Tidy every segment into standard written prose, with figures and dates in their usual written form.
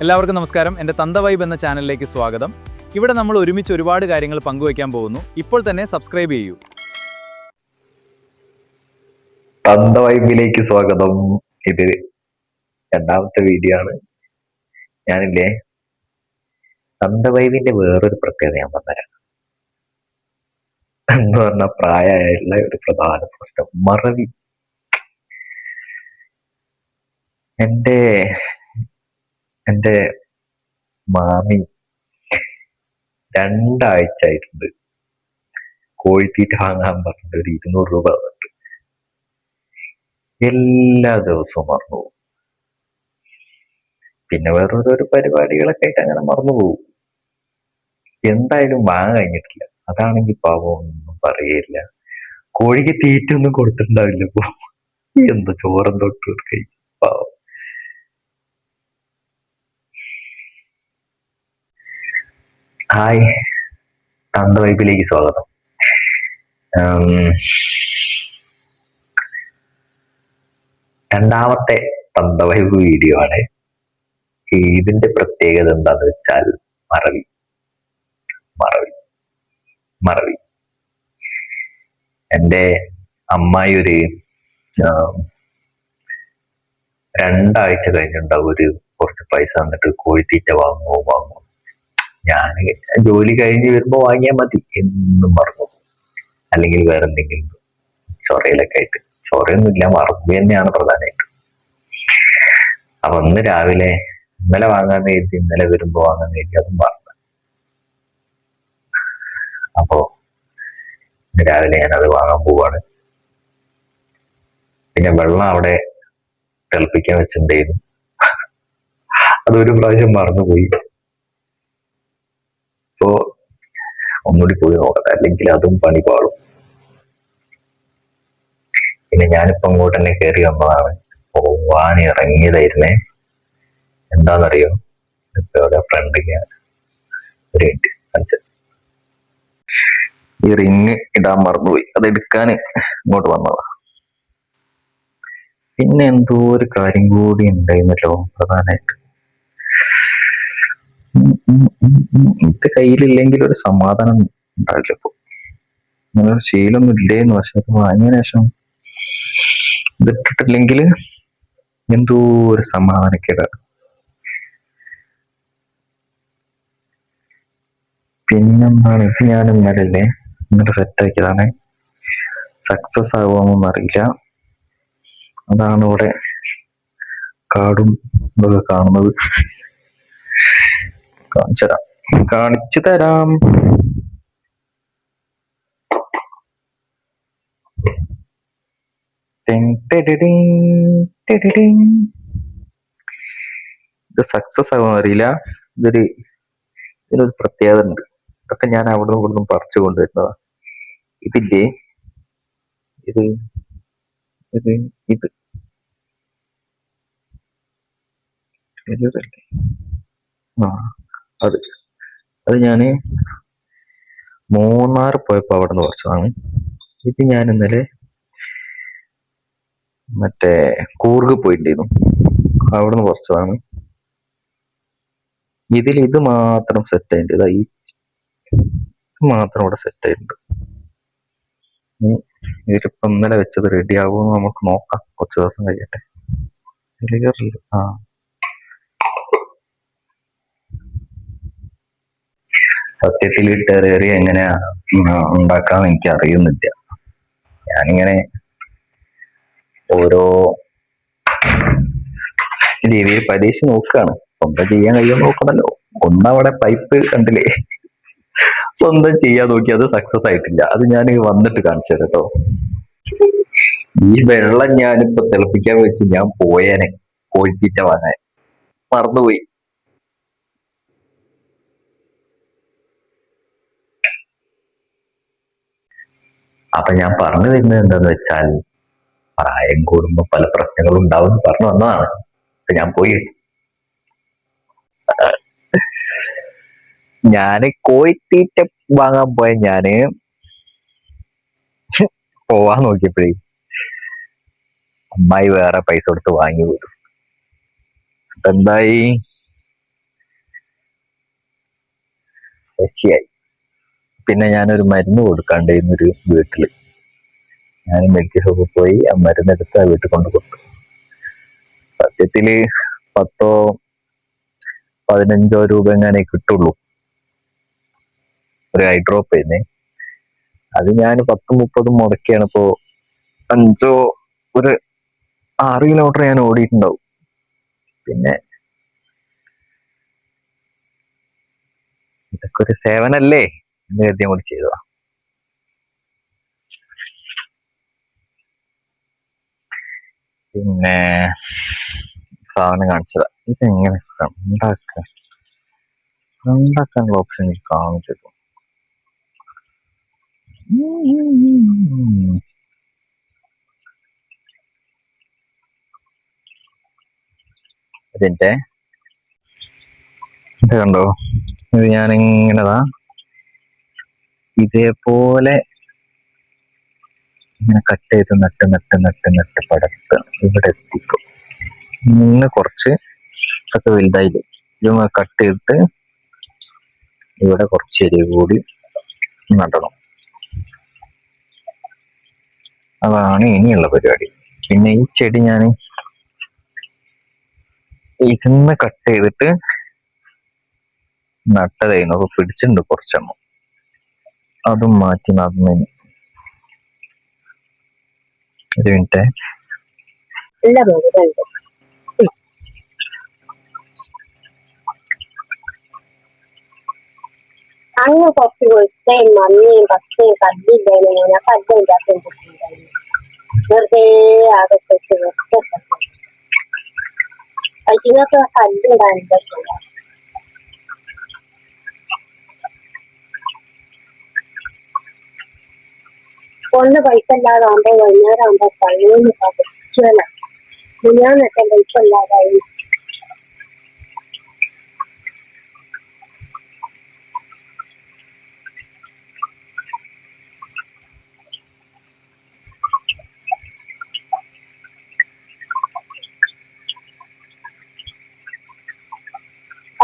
എല്ലാവർക്കും നമസ്കാരം. എൻ്റെ തന്ത വൈബ് എന്ന ചാനലിലേക്ക് സ്വാഗതം. ഇവിടെ നമ്മൾ ഒരുമിച്ച് ഒരുപാട് കാര്യങ്ങൾ പങ്കുവയ്ക്കാൻ പോകുന്നു. ഇപ്പോൾ തന്നെ സബ്സ്ക്രൈബ് ചെയ്യൂ. തന്ത വൈബിലേക്ക് സ്വാഗതം. ഇത് രണ്ടാമത്തെ വീഡിയോ ആണ്. ഞാനില്ലേ തന്ത വൈബിന്റെ വേറൊരു പ്രത്യേകത ഞാൻ പറഞ്ഞുതരാം. എന്ന് പറഞ്ഞ പ്രായമായിട്ടുള്ള ഒരു പ്രധാന പ്രശ്നം മറവി. എൻ്റെ എൻ്റെ മാമി 2 ആഴ്ച ആയിട്ടുണ്ട് കോഴിത്തീറ്റ വാങ്ങാൻ പറഞ്ഞിട്ട് ഒരു 200 രൂപ തന്നിട്ട് എല്ലാ ദിവസവും മറന്നു പോകും. പിന്നെ വേറൊരു പരിപാടികളൊക്കെ ആയിട്ട് അങ്ങനെ മറന്നു പോകും. എന്തായാലും വാങ്ങാൻ കഴിഞ്ഞിട്ടില്ല. അതാണെങ്കിൽ പാവം ഒന്നും പറയില്ല. കോഴിക്ക് തീറ്റ ഒന്നും കൊടുത്തിട്ടുണ്ടാവില്ല. ഇപ്പൊ എന്ത് ചോറും തൊട്ട് കഴിക്കും പാവം. ഹായ്, തന്ത വൈബിലേക്ക് സ്വാഗതം. രണ്ടാമത്തെ തന്ത വൈബ് വീഡിയോ ആണ്. ഇതിന്റെ പ്രത്യേകത എന്താന്ന് വെച്ചാൽ മറവി മറവി മറവി. എൻ്റെ അമ്മായി ഒരു 2 ആഴ്ച കഴിഞ്ഞിട്ടുണ്ടാവും കുറച്ച് പൈസ തന്നിട്ട് കോഴിത്തീറ്റ വാങ്ങുമോ. ഞാൻ ജോലി കഴിഞ്ഞ് വരുമ്പോ വാങ്ങിയാൽ മതി എന്നും മറന്നു, അല്ലെങ്കിൽ വേറെ എന്തെങ്കിലും ചൊറയിലൊക്കെ ആയിട്ട്. ചൊറയൊന്നുമില്ല, മറന്നു തന്നെയാണ് പ്രധാനമായിട്ട്. അപ്പൊ ഇന്നലെ വാങ്ങാന്ന് കരുതി, ഇന്നലെ വരുമ്പോ വാങ്ങാന്ന് കരുതി, അതും മറന്നു. അപ്പോ രാവിലെ ഞാനത് വാങ്ങാൻ പോവാണ്. പിന്നെ വെള്ളം അവിടെ തിളപ്പിക്കാൻ വെച്ചിട്ടുണ്ടായിരുന്നു. അതൊരു പ്രാവശ്യം മറന്നുപോയി. ഇപ്പോ ഒന്നുകൂടി പോയി നോക്കട്ടെ, അല്ലെങ്കിൽ അതും പണി പാടും. പിന്നെ ഞാനിപ്പോ അങ്ങോട്ട് തന്നെ കയറി വന്നതാണ്, പോവാൻ ഇറങ്ങിയതായിരുന്നേ. എന്താണെന്നറിയോ, ഇപ്പൊ ഇവിടെ ഫ്രണ്ട് ഒരു മിനിറ്റ്, ഈ റിങ് ഇടാൻ മറന്നുപോയി, അത് എടുക്കാൻ ഇങ്ങോട്ട് വന്നതാ. പിന്നെ എന്തോ ഒരു കാര്യം കൂടി ഉണ്ടായിരുന്നല്ലോ പ്രധാനമായിട്ട്. ഇത് കയ്യിലില്ലെങ്കിൽ ഒരു സമാധാനം ഉണ്ടാവില്ല. ഇപ്പൊ അങ്ങനെ ഒരു ശീലമൊന്നും ഇല്ലേന്ന്. പക്ഷെ അത് വാങ്ങിയതിനു ശേഷം ഇതിട്ടിട്ടില്ലെങ്കിൽ എന്തോ ഒരു സമാധാനക്കേടാണ്. പിന്നെന്താണ്, ഇത് ഞാൻ ഇന്നലെ സെറ്റാക്കിയതാണ്. സക്സസ് ആകുമോന്നൊന്നും അറിയില്ല. അതാണ് ഇവിടെ കാടും ഇതൊക്കെ കാണുന്നത്. കാണിച്ചു തരാം. ഇത് സക്സസ് ആകുമെന്ന് അറിയില്ല. ഇതിനൊരു പ്രത്യേകത ഉണ്ട്. ഇതൊക്കെ ഞാൻ അവിടുന്ന് ഇവിടുന്ന് പറിച്ചു കൊണ്ടുവരുന്നതാ. ഇതില്ലേ, ഇത് ഇത് ഇത് അത് ഞാന് മൂന്നാർ പോയപ്പോ അവിടെ നിന്ന് പറിച്ചതാണ്. ഇത് ഞാൻ ഇന്നലെ മറ്റേ കൂർഗ് പോയിട്ടുണ്ടായിരുന്നു, അവിടുന്ന് പറിച്ചതാണ്. ഇത് മാത്രം സെറ്റ് ആയിട്ടുണ്ട്. മാത്രം ഇവിടെ സെറ്റ് ആയിട്ടുണ്ട്. ഇതിലിപ്പോ ഇന്നലെ വെച്ചത് റെഡി ആകുമെന്ന് നമുക്ക് നോക്കാം. കുറച്ച് ദിവസം കഴിയട്ടെ. സത്യത്തിൽ ടെറേറിയ എങ്ങനെയാ ഉണ്ടാക്കാന്ന് എനിക്ക് അറിയുന്നില്ല. ഞാനിങ്ങനെ ഓരോ രീതിയിൽ പരീക്ഷിച്ച് നോക്കുകയാണ്. സ്വന്തം ചെയ്യാൻ കഴിയുമോ നോക്കണല്ലോ. ഒന്നവിടെ പൈപ്പ് കണ്ടില്ലേ, സ്വന്തം ചെയ്യാൻ നോക്കി, അത് സക്സസ് ആയിട്ടില്ല. അത് ഞാൻ വന്നിട്ട് കാണിച്ചു തരാം കേട്ടോ. ഈ വെള്ളം ഞാനിപ്പോ തിളപ്പിക്കാൻ വെച്ച് ഞാൻ പോയേനെ കോഴിത്തീറ്റ വാങ്ങാൻ, മറന്നുപോയി. അപ്പൊ ഞാൻ പറഞ്ഞു വരുന്നത് എന്താന്ന് വെച്ചാൽ, പ്രായം കൂടുമ്പോ പല പ്രശ്നങ്ങളും ഉണ്ടാവും പറഞ്ഞു വന്നതാണ്. ഞാൻ പോയി, ഞാന് കോഴിത്തീറ്റ വാങ്ങാൻ പോയ പോവാൻ നോക്കിയപ്പോഴേ അമ്മായി വേറെ പൈസ കൊടുത്ത് വാങ്ങി പോലും. അപ്പൊ എന്തായി, ശശിയായി. പിന്നെ ഞാനൊരു മരുന്ന് കൊടുക്കാണ്ടിരുന്നൊരു വീട്ടില്, ഞാൻ മെഡിക്കൽ ഷോപ്പിൽ പോയി ആ മരുന്നെടുത്ത് ആ വീട്ടിൽ കൊണ്ട് കൊടുത്തു. സത്യത്തില് 10-15 രൂപ എങ്ങനെ കിട്ടുള്ളൂ ഒരു ഐ ഡ്രോപ്പ് ചെയ്യുന്നേ. അത് ഞാൻ 10-30 മുടക്കിയാണ്. ഇപ്പോ 6 കിലോമീറ്റർ ഞാൻ ഓടിയിട്ടുണ്ടാവും. പിന്നെ ഇതൊക്കെ ഒരു സേവനല്ലേ എന്ന് കരുതി കൂടി ചെയ്തതാ. പിന്നെ സാധനം കാണിച്ചതാ. ഇതെങ്ങനെ ഉണ്ടാക്കാനുള്ള ഓപ്ഷൻ കാണിച്ചു. ഇതിന്റെ ഇത് കണ്ടോ, ഇത് ഞാനിങ്ങനെതാ ഇതേപോലെ ഇങ്ങനെ കട്ട് ചെയ്ത് നട്ട് പടർത്ത് ഇവിടെ എത്തിക്കും. ഇന്ന് കുറച്ച് ഒക്കെ വലുതായില്ലേ, ഇത് കട്ട് ചെയ്തിട്ട് ഇവിടെ കുറച്ച് എരിവ് കൂടി നടണം. അതാണ് ഇനിയുള്ള പരിപാടി. പിന്നെ ഈ ചെടി ഞാൻ ഇതിന്ന് കട്ട് ചെയ്തിട്ട് നട്ടതായിരുന്നു. അപ്പൊ പിടിച്ചിട്ടുണ്ട് കുറച്ചെണ്ണം, അതും മാറ്റി നടുന്നതിന്. ഒരു മിനിറ്റ്. അങ്ങ് കുറച്ച് വെളുത്തയും മഞ്ഞയും പച്ചയും കല്ലില്ലേനെ കല്ലില്ലാത്ത വെറുതെ അകത്തേക്ക് അതിനൊക്കെ കല്ലുണ്ടായിരുന്നു. ഒന്ന് പൈസ ഇല്ലാതാകുമ്പോ വൈകുന്നേരം ആകുമ്പോ പഴയൊന്ന് പതിച്ചല്ല മുന്നാന്നൊക്കെ പൈസ ഇല്ലാതായി.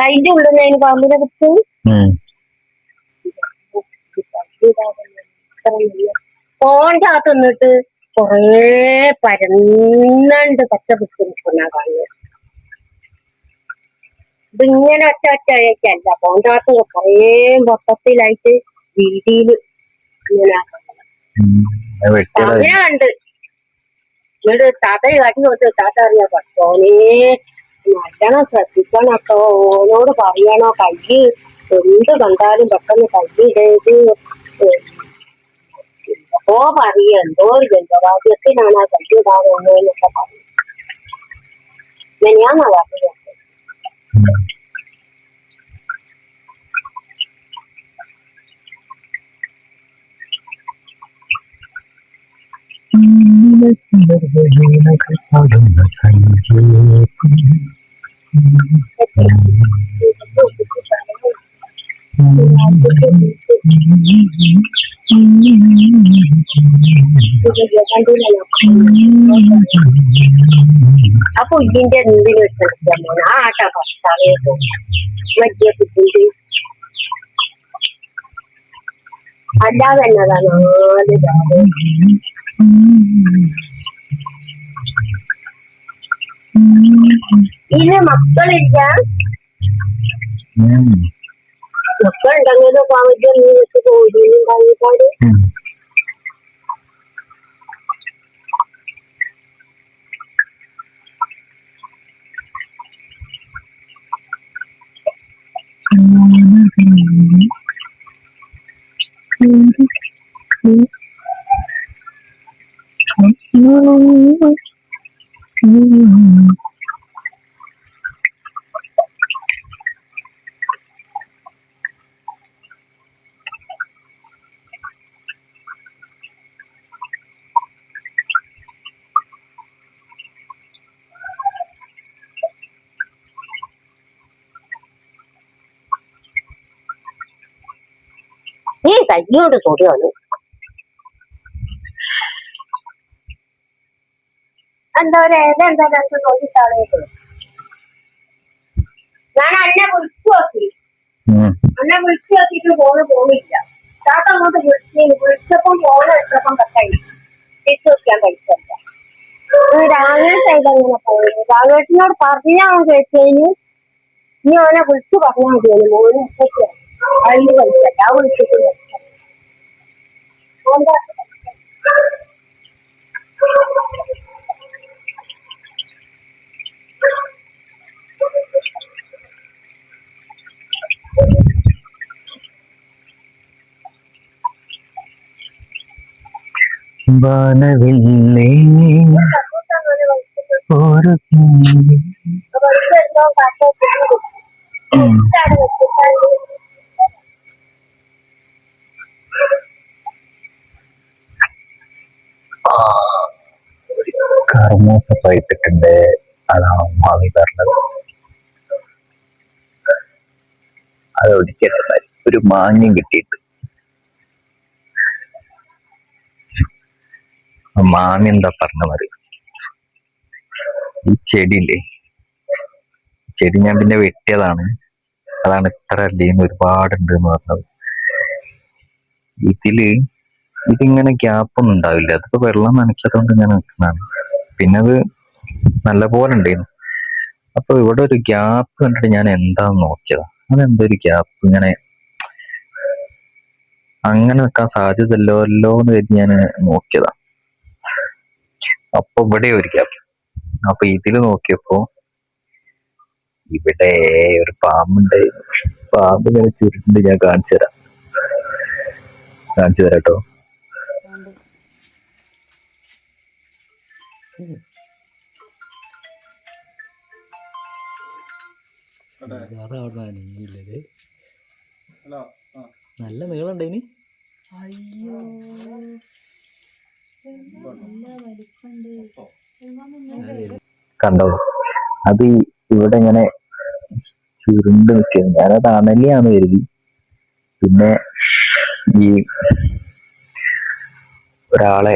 അതിന്റെ ഉള്ളിൽ നിന്ന് അതിന് പാമ്പിനെ കുറിച്ച് ഫോണിന്റെ അകത്ത് നിന്നിട്ട് കൊറേ പരന്നണ്ട് പച്ച പിടിച്ച് നിൽക്കുന്ന കാണുന്നത്. ഇതിങ്ങനെ ഒറ്റ ഫോണിന്റെ അകത്ത് കുറേ മൊത്തത്തിലായിട്ട് വീതിയില് ഇങ്ങനെ അങ്ങനെ കണ്ട് ഇവിടെ താത്ത കാട്ടി കൊടുത്ത് താത്ത അറിയാ പത്തോനെ നല്ലോണം ശ്രദ്ധിക്കണം കേട്ടോ, ഓനോട് പറയണോ കയ്യ് എന്ത് കണ്ടാലും പെട്ടെന്ന് കയ്യിടേത്. എന്തോ പറയ എന്തോ ഒരു ജന്തവാദ്യത്തിനാണ് ആ കയ്യിടാനൊന്നൊക്കെ പറയും. ഞാനാ പറഞ്ഞത്. അപ്പൊ ഇതിന്റെ എന്തിനു വെച്ചാൽ ആ ആട്ട ഭർത്താവേട്ടോ വലിയ കുട്ടിന്റെ അല്ലാതെ എന്നതാണ് ഇത് മക്കളില്ല. മക്കളുണ്ടെങ്കിലും പാവയ്ക്ക് നീ വെച്ച് പോയിരുന്നു കഴിഞ്ഞാല് നീ കയ്യോട് തൊടിയാണ്. എന്താ പറയാ എന്താ തോന്നിട്ടാളേക്ക് ഞാൻ അന്നെ വിളിച്ചു നോക്കി. അന്നെ വിളിച്ചു നോക്കിട്ട് പോണില്ല. താത്ത അങ്ങോട്ട് വിളിച്ചപ്പം വെച്ചപ്പം കട്ടായി. തിരിച്ചു വെക്കാൻ പറ്റില്ല. രാഘേട്ടായിട്ട് അങ്ങനെ പോയത്. രാഘേട്ടിനോട് പറഞ്ഞാൽ കേട്ടേന് ഇനി അവനെ വിളിച്ചു പറഞ്ഞാൽ മതിയാണ്. മോന് അതിന് കളിച്ചല്ല. ആ വിളിച്ചിട്ട് വാനവില്ലേ ഒരു കർമ്മൂസ പഴുത്തിട്ടുണ്ട്. അതാണ് മാമി പറഞ്ഞത്. അത് ഒടിച്ചിട്ടുണ്ട്. ഒരു മാങ്ങയും കിട്ടിയിട്ട് മാമി എന്താ പറഞ്ഞത്, ഈ ചെടിയില്ലേ, ചെടി ഞാൻ പിന്നെ വെട്ടിയതാണ്. അതാണ് ഇത്ര അല്ലേന്ന് ഒരുപാടുണ്ട് എന്ന് പറഞ്ഞത്. ഇതിങ്ങനെ ഗ്യാപ്പൊന്നും ഉണ്ടാവില്ല. അതിപ്പോ വെള്ളം നനയ്ക്കാത്തതുകൊണ്ട് ഇങ്ങനെ നിൽക്കുന്നതാണ്. പിന്നെ അത് നല്ല പോലെ ഉണ്ടായിരുന്നു. അപ്പൊ ഇവിടെ ഒരു ഗ്യാപ്പ് കണ്ടിട്ട് ഞാൻ എന്താന്ന് നോക്കിയതാ. അതെന്തൊരു ഗ്യാപ്പ് ഇങ്ങനെ അങ്ങനെ നിൽക്കാൻ സാധ്യതല്ലോ എന്ന് കരുതി ഞാൻ നോക്കിയതാ. അപ്പൊ ഇവിടെ ഒരു ഗ്യാപ്പ്. അപ്പൊ ഇതില് നോക്കിയപ്പോ ഇവിടെ ഒരു പാമ്പുണ്ട്. പാമ്പ് ഇങ്ങനെ ചുരുണ്ട്. ഞാൻ കാണിച്ചു തരാം കേട്ടോ. നല്ല നീളം ഉണ്ട് ഇനി. അയ്യോ കണ്ടോ, അത് ഇവിടെ ഇങ്ങനെ ചുരുണ്ട് നിൽക്കുന്നു. ഞാനത് അണലിയാന്ന് കരുതി. പിന്നെ ഈ ഒരാളെ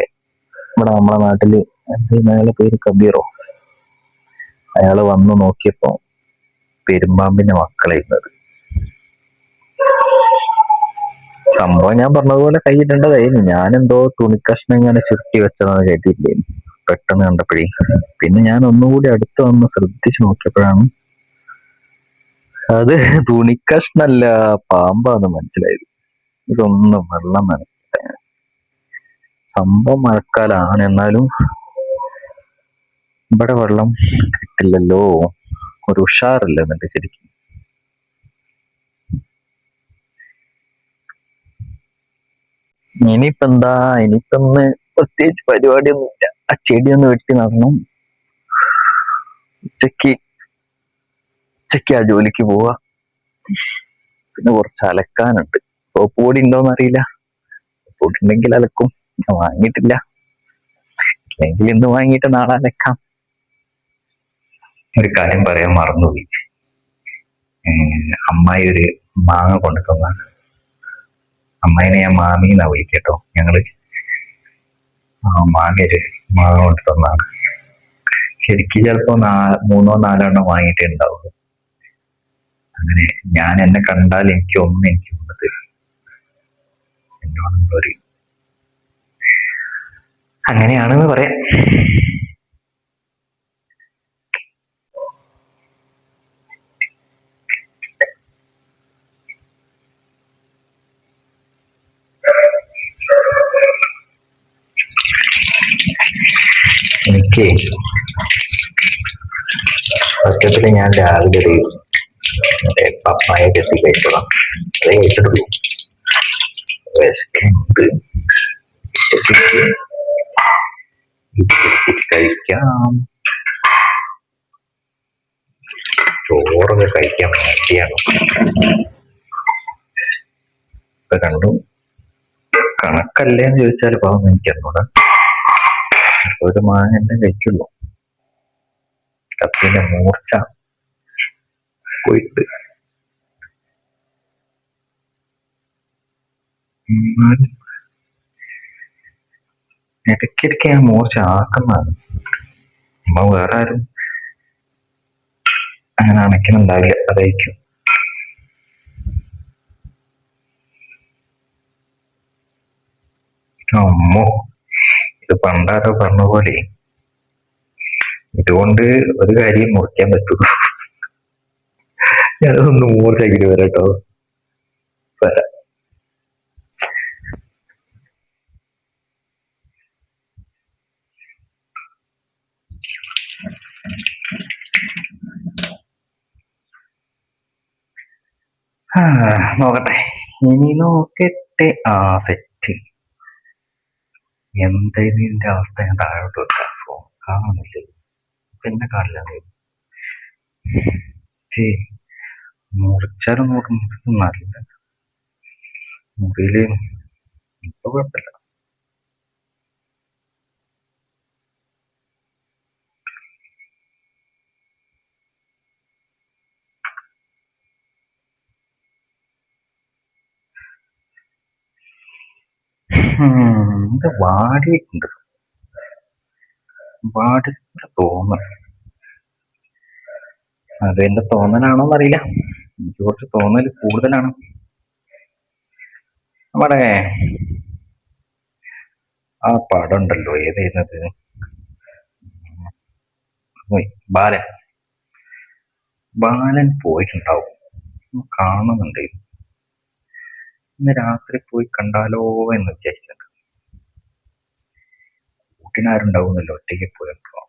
ഇവിടെ നമ്മുടെ നാട്ടില് അയാളെ പേര് കബീറോ, അയാള് വന്ന് നോക്കിയപ്പോ പെരുമ്പാമ്പിന്റെ മക്കളായിരുന്നത്. സംഭവം ഞാൻ പറഞ്ഞതുപോലെ കൈയിടേണ്ടതായിരുന്നു. ഞാനെന്തോ തുണിക്കഷ്ണം ഇങ്ങനെ ചുരുട്ടി വെച്ചതെന്ന് കേട്ടില്ലേ പെട്ടെന്ന് കണ്ടപ്പോഴേ. പിന്നെ ഞാൻ ഒന്നുകൂടി അടുത്ത് വന്ന് ശ്രദ്ധിച്ചു നോക്കിയപ്പോഴാണ് അത് തുണിക്കഷ്ണല്ല, പാമ്പാന്ന് മനസ്സിലായത്. ഇതൊന്നും വെള്ളം നനയ്ക്കട്ടെ. സംഭവം മഴക്കാലാണ്, എന്നാലും ഇവിടെ വെള്ളം കിട്ടില്ലല്ലോ. ഒരു ഉഷാറില്ല എന്നിട്ട് ശരിക്കും. ഇനിയിപ്പോ എന്താ, ഇനിയിപ്പൊന്ന് പ്രത്യേകിച്ച് പരിപാടിയൊന്നുമില്ല. ആ ചെടിയൊന്ന് വെട്ടി നടണം. ഉച്ചക്ക് ആ ജോലിക്ക് പോവാ. പിന്നെ കുറച്ച് അലക്കാനുണ്ട്. സോപ്പ് പൊടി ഉണ്ടോന്ന് അറിയില്ല. സോപ്പ് ഉണ്ടെങ്കിൽ അലക്കും. വാങ്ങിയിട്ടില്ല. അല്ലെങ്കിൽ ഇന്ന് വാങ്ങിയിട്ട് നാളെ അലക്കാം. ഒരു കാര്യം പറയാൻ മറന്നുപോയി. അമ്മായി ഒരു മാങ്ങ കൊണ്ടു തന്നാണ്. അമ്മായിനെ ഞാൻ മാമിന്നാ വിളിക്കട്ടോ. ഞങ്ങള് മാമി ഒരു മാങ്ങ കൊണ്ടു തന്നാണ്. ശരിക്കും ചിലപ്പോ 3-4 വാങ്ങിയിട്ടേ ഉണ്ടാവുള്ളൂ. അങ്ങനെ ഞാൻ എന്നെ കണ്ടാൽ എനിക്ക് കൊണ്ടു തരും. എന്നോട് അങ്ങനെയാണെന്ന് പറയാം. എനിക്ക് സത്യത്തില് ഞാൻ രാവിലെ ഒരു പപ്പായ കെട്ടി കഴിച്ചതാണ്. അത് കഴിച്ചിട്ടുള്ളൂ. കഴിക്കാം. ചോറൊക്കെ കഴിക്കാൻ വേണ്ടിയാണ്. ഇപ്പൊ കണ്ടു കണക്കല്ലേന്ന് ചോദിച്ചാൽ പാവം എനിക്കറിഞ്ഞൂടാ. ഒരു മാങ്ങ എന്നെ കഴിക്കുള്ളൂ. കത്തിന്റെ മൂർച്ച പോയിട്ട് ഇടയ്ക്കിടയ്ക്ക് ഞാൻ മൂർച്ച ആക്കുന്നതാണ്. അമ്മ വേറെ ആരും അങ്ങനെ അണയ്ക്കുന്നുണ്ടാവില്ല. അതായിരിക്കും. ഇത് പണ്ടാരോ പറഞ്ഞ പോലെ ഇതുകൊണ്ട് ഒരു കാര്യം മുറിക്കാൻ പറ്റുള്ളൂ. ഞാനതൊന്ന് മൂർച്ചാക്കിട്ട് വരാട്ടോ. വരാം. നോക്കട്ടെ, ഇനി നോക്കട്ടെ. സെറ്റ്. എന്തായാലും ഇതിന്റെ അവസ്ഥ ഞാൻ താഴോട്ട് വെക്കാം. കാണുന്നില്ല, പിന്നെ കാണില്ല. മുറിച്ചാലും മുറിക്കുന്നില്ല. മുറിയില് ഇപ്പൊ കുഴപ്പമില്ല. ഇത് വാടിയിട്ടുണ്ട്. വാടി തോന്നുന്നു. അത് എന്റെ തോന്നലാണോന്നറിയില്ല. എനിക്ക് കുറച്ച് തോന്നൽ കൂടുതലാണ്. നമ്മുടെ ആ പടം ഉണ്ടല്ലോ, ഏതായിരുന്നത്, ബാലൻ. ബാലൻ പോയിട്ടുണ്ടാവും, കാണുന്നുണ്ട്. ഇന്ന് രാത്രി പോയി കണ്ടാലോ എന്ന് വിചാരിച്ചിട്ടുണ്ട്. കൂട്ടിനാരുണ്ടാവുന്നല്ലോ, ഒറ്റയ്ക്ക് പോയപ്പോ.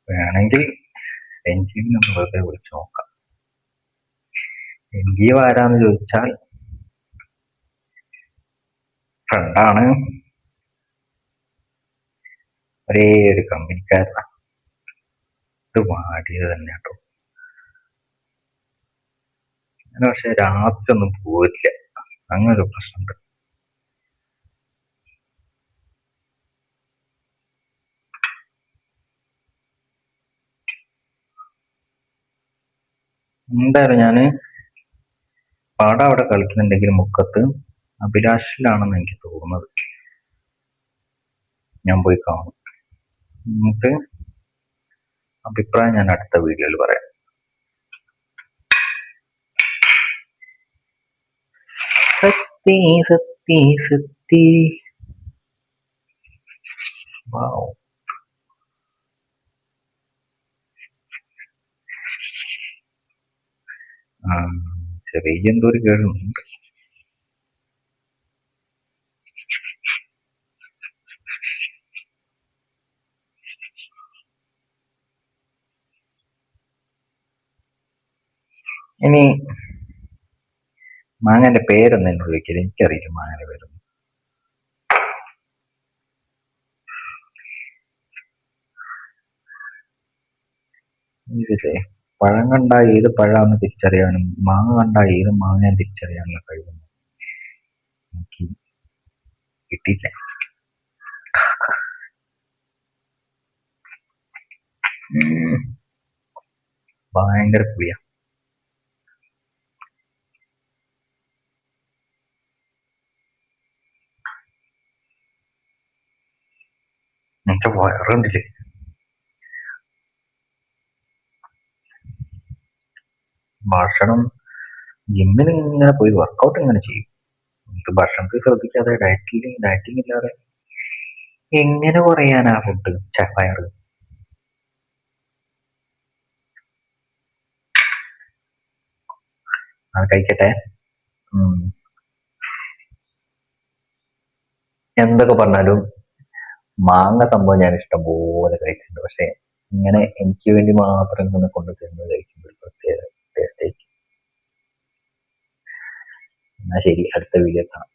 വേണമെങ്കിൽ രഞ്ജീവിനെ ഒന്ന് വെറുതെ വിളിച്ചു നോക്കാം. രഞ്ജീവ് ആരാന്ന് ചോദിച്ചാൽ ഫ്രണ്ടാണ്, ഒരേ ഒരു കമ്പനിക്കാരനാണ്. ഇത് വാടിയത് തന്നെ കേട്ടോ. അങ്ങനെ പക്ഷെ രാത്രി ഒന്നും പോരില്ല, അങ്ങനൊരു പ്രശ്നമുണ്ട്. എന്തായാലും ഞാന് പടം അവിടെ കളിക്കുന്നുണ്ടെങ്കിൽ മുക്കത്ത് അഭിലാഷിലാണെന്ന് എനിക്ക് തോന്നുന്നത്. ഞാൻ പോയി കാണും. എന്നിട്ട് അഭിപ്രായം ഞാൻ അടുത്ത വീഡിയോയിൽ പറയാം. സത്യ സത്യ സത്യ. വാവ്. ചെറിയ എന്തോ ഒരു കേടുണ്ട്. ഇനി മാങ്ങന്റെ പേരൊന്നും എന്നോട് ചോദിക്കരുത്, എനിക്കറിയില്ല മാങ്ങന്റെ പേരൊന്നും. ഇതില്ലേ, പഴം കണ്ട ഏത് പഴാന്ന് തിരിച്ചറിയാനും മാങ്ങ കണ്ട ഏത് മാങ്ങ തിരിച്ചറിയാനുള്ള കഴിവൊന്നും എനിക്ക് കിട്ടിയില്ല. ഭയങ്കര പുളിയ. എന്റെ വയറുണ്ടില്ലേ. ഭക്ഷണം ജിമ്മിന് ഇങ്ങനെ പോയി വർക്കൗട്ട് ഇങ്ങനെ ചെയ്യും. നമുക്ക് ഭക്ഷണത്തിൽ ശ്രദ്ധിക്കാതെ ഡയറ്റിംഗ് ഇല്ലാതെ എങ്ങനെ കുറയാനാ ഫുഡ് വയറ്. അത് കഴിക്കട്ടെ. എന്തൊക്കെ പറഞ്ഞാലും മാങ്ങ സംഭവം ഞാൻ ഇഷ്ടം പോലെ കഴിച്ചിട്ടുണ്ട്. പക്ഷെ ഇങ്ങനെ എനിക്ക് വേണ്ടി മാത്രം ഇങ്ങനെ കൊണ്ടു തരുന്നത് കഴിക്കുമ്പോൾ ഒരു പ്രത്യേക ടേസ്റ്റ് ആയിരിക്കും. എന്നാ ശരി, അടുത്ത വീഡിയോ കാണാം.